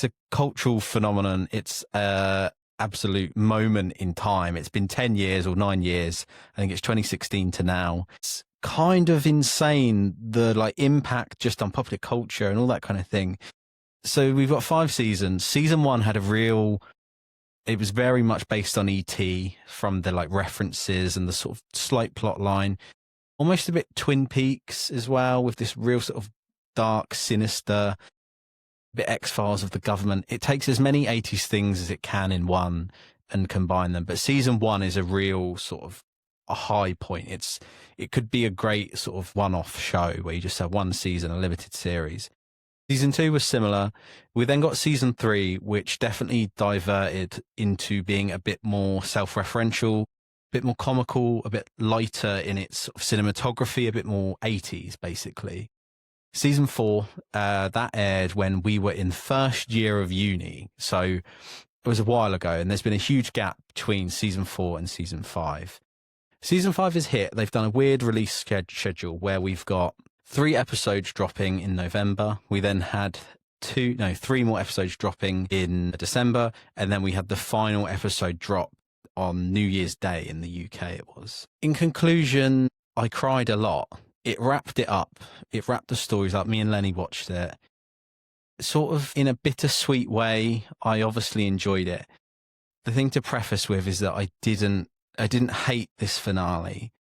it's a cultural phenomenon. It's a absolute moment in time. It's been 10 years or 9 years. I think it's 2016 to now. It's kind of insane, the like impact just on popular culture and all that kind of thing. So we've got 5 seasons. Season 1 had it was very much based on E.T. from the like references and the sort of slight plot line, almost a bit Twin Peaks as well, with this real sort of dark, sinister, bit X-Files of the government. It takes as many 80s things as it can in one and combine them. But season 1 is a real sort of a high point. It could be a great sort of one-off show where you just have one season, a limited series. Season 2 was similar. We then got season 3, which definitely diverted into being a bit more self-referential, a bit more comical, a bit lighter in its sort of cinematography, a bit more 80s, basically. Season 4, that aired when we were in first year of uni. So it was a while ago, and there's been a huge gap between season 4 and season 5. Season 5 is hit. They've done a weird release schedule where we've got 3 episodes dropping in November. We then had 3 more episodes dropping in December. And then we had the final episode drop on New Year's Day in the UK, it was. In conclusion, I cried a lot. It wrapped it up. It wrapped the stories up. Me and Lenny watched it. Sort of in a bittersweet way. I obviously enjoyed it. The thing to preface with is that I didn't hate this finale.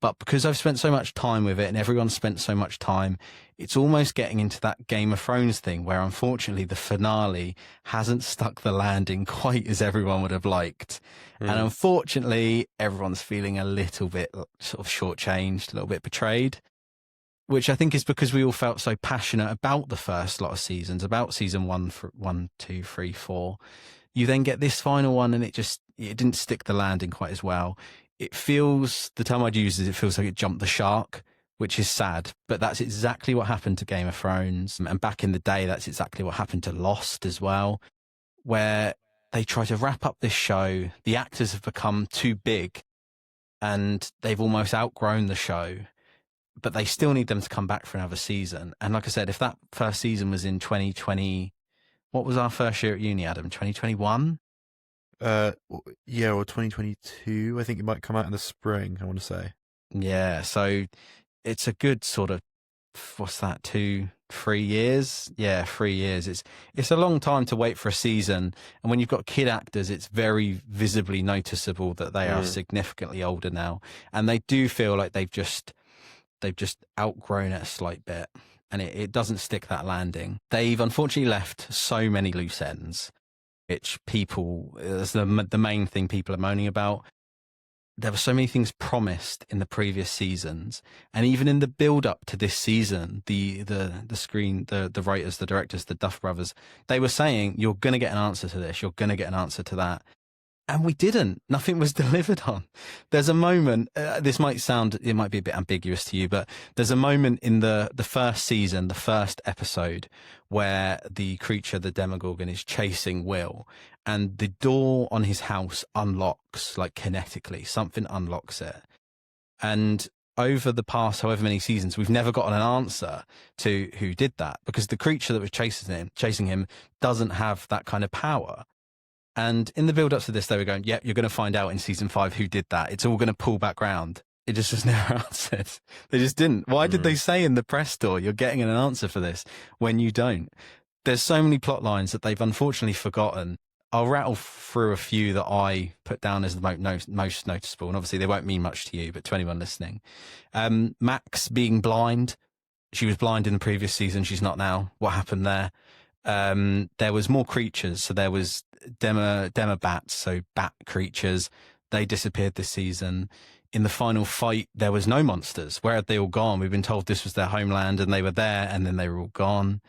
But because I've spent so much time with it and everyone's spent so much time, it's almost getting into that Game of Thrones thing where unfortunately the finale hasn't stuck the landing quite as everyone would have liked. And unfortunately, everyone's feeling a little bit sort of shortchanged, a little bit betrayed, which I think is because we all felt so passionate about the first lot of seasons, about season 1, 2, 3, 4. You then get this final one and it didn't stick the landing quite as well. It feels, the term I'd use is it feels like it jumped the shark, which is sad, but that's exactly what happened to Game of Thrones. And back in the day, that's exactly what happened to Lost as well, where they try to wrap up this show. The actors have become too big and they've almost outgrown the show, but they still need them to come back for another season. And like I said, if that first season was in 2020, what was our first year at uni, Adam? 2021? Yeah, or 2022. I think it might come out in the spring, I want to say. Yeah, so it's a good sort of, what's that, 2-3 years? Yeah, 3 years. It's a long time to wait for a season. And when you've got kid actors, it's very visibly noticeable that they are significantly older now. And they do feel like they've just outgrown it a slight bit. And it doesn't stick that landing. They've unfortunately left so many loose ends, which is the main thing people are moaning about. There were so many things promised in the previous seasons, and even in the build up to this season, the writers, the directors, the Duff brothers, they were saying, you're going to get an answer to this, you're going to get an answer to that. And we didn't. Nothing was delivered on. There's a moment, it might be a bit ambiguous to you, but there's a moment in the first season, the first episode, where the creature, the Demogorgon, is chasing Will, and the door on his house unlocks, like kinetically. Something unlocks it. And over the past however many seasons, we've never gotten an answer to who did that, because the creature that was chasing him doesn't have that kind of power. And in the build-up to this, they were going, yep, you're going to find out in season 5 who did that. It's all going to pull back round. It just was never answered. They just didn't. Why did they say in the press tour, you're getting an answer for this, when you don't? There's so many plot lines that they've unfortunately forgotten. I'll rattle through a few that I put down as the most noticeable. And obviously they won't mean much to you, but to anyone listening. Max being blind. She was blind in the previous season. She's not now. What happened there? There was more creatures. So there was Demobats, so bat creatures. They disappeared this season. In the final fight, there was no monsters. Where had they all gone? We've been told this was their homeland and they were there and then they were all gone.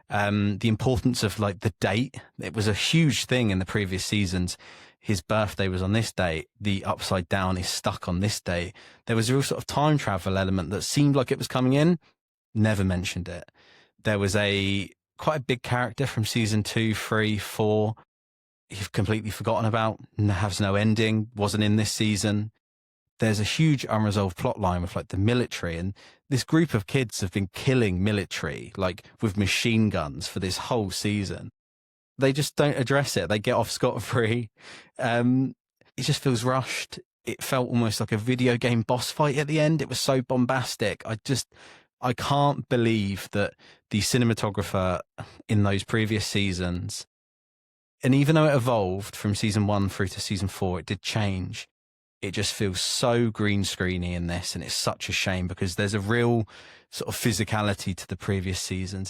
The importance of like the date. It was a huge thing in the previous seasons. His birthday was on this date. The Upside Down is stuck on this date. There was a real sort of time travel element that seemed like it was coming in. Never mentioned it. There was quite a big character from season 2, 3, 4. You've completely forgotten about, has no ending, wasn't in this season. There's a huge unresolved plot line with like the military, and this group of kids have been killing military like with machine guns for this whole season. they just don't address it. They get off scot-free. It just feels rushed. It felt almost like a video game boss fight at the end. It was so bombastic. I can't believe that the cinematographer in those previous seasons, and even though it evolved from season 1 through to season 4, it did change. It just feels so green screeny in this, and it's such a shame because there's a real sort of physicality to the previous seasons.